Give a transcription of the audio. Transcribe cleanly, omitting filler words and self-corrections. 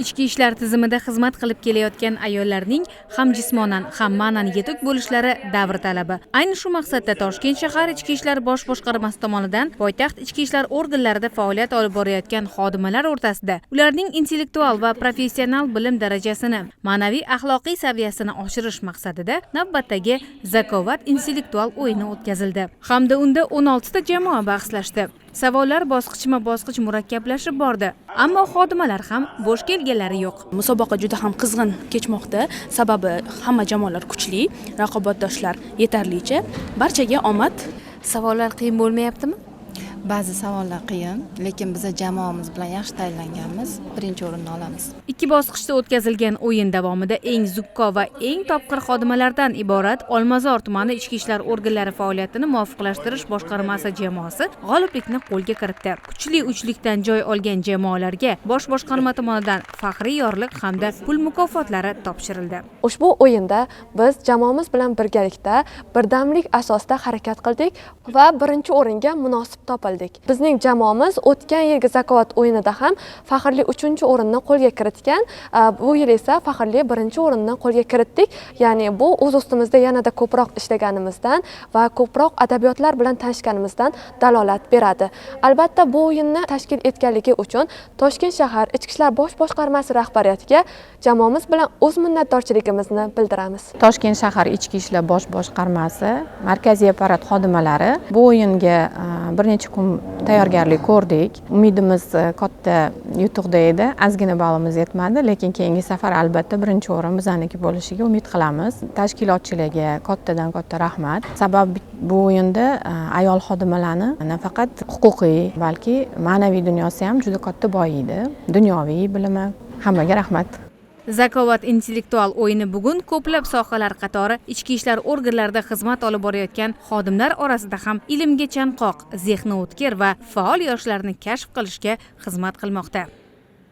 Ichki ishlar tizimida xizmat qilib kelayotgan ayollarning ham jismonan, ham ma'nan yetuk bo'lishlari davr talabi. Ayni shu maqsadda Toshkent shahar Ichki ishlar bosh boshqarmasi tomonidan poytaxt ichki ishlar organlarida faoliyat olib borayotgan xodimalar o'rtasida ularning intellektual va professional bilim darajasini, ma'naviy axloqiy saviyasini oshirish maqsadida navbatdagi zakovat intellektual o'yini o'tkazildi. Hamda unda 16 ta jamoa bahslashdi. Savollar bosqichma-bosqich murakkablashib bordi, ammo xodimalar ham bo'sh kelganlari yo'q. Musobaqa juda ham qizg'in kechmoqda, sababi hamma jamoalar kuchli, raqobatdoshlar yetarlicha. Barchaga omad. Savollar qiyin bo'lmayaptimi? Ba'zi savollar qiyin, lekin biz jamoamiz bilan yaxshi tayyorlanganmiz, birinchi o'rinni olamiz. Ikki bosqichda o'tkazilgan o'yin davomida eng zukko va eng topqir xodimalardan iborat Olmazor tumani ichki ishlar organlari faoliyatini muvofiqlashtirish boshqarmasi jamoasi g'oliblikni qo'lga kiritdi. Kuchli uchlikdan joy olgan jamoalarga bosh boshqarma tomonidan faxriy yorliq hamda pul mukofotlari topshirildi. Ushbu o'yinda biz jamoamiz bilan birgalikda birdamlik asosida harakat qildik va birinchi o'ringa munosib topildik. Bizning jamoamiz o'tgan yilgi zakovat o'yinida ham faxrli 3-o'rinni qo'lga kiritgan. Bu yil esa faxrli 1-o'rinni qo'lga kiritdik. Ya'ni bu o'z ustimizda yanada ko'proq ishlaganimizdan va ko'proq adabiyotlar bilan tanishganimizdan dalolat beradi. Albatta bu o'yinni tashkil etganligi uchun Toshkent shahar Ichki ishlar bosh boshqarmasi rahbariyatiga jamoamiz bilan o'z minnatdorchiligimizni bildiramiz. Toshkent shahar Ichki ishlar bosh boshqarmasi markaziy apparat xodimlari bu o'yinga bir necha kun tayyorgarlik ko'rdik. Umidimiz katta yutuqda edi. Ozgina ballimiz yetmadi, lekin keyingi safar albatta birinchi o'rin bizaniki bo'lishiga umid qilamiz. Tashkilotchilarga kattadan katta rahmat. Sababi bu o'yinda ayol xodimalarni nafaqat huquqiy, balki ma'naviy dunyosi ham juda katta boyiydi. Dunyoviy bilimi. Hammaga rahmat. Zakovat intellektual o'yini bugun ko'plab sohalar qatori ichki ishlar organlarida xizmat olib borayotgan xodimlar orasida ham ilmga chanqoq, zehni o'tkir va faol yoshlarni kashf qilishga xizmat qilmoqda.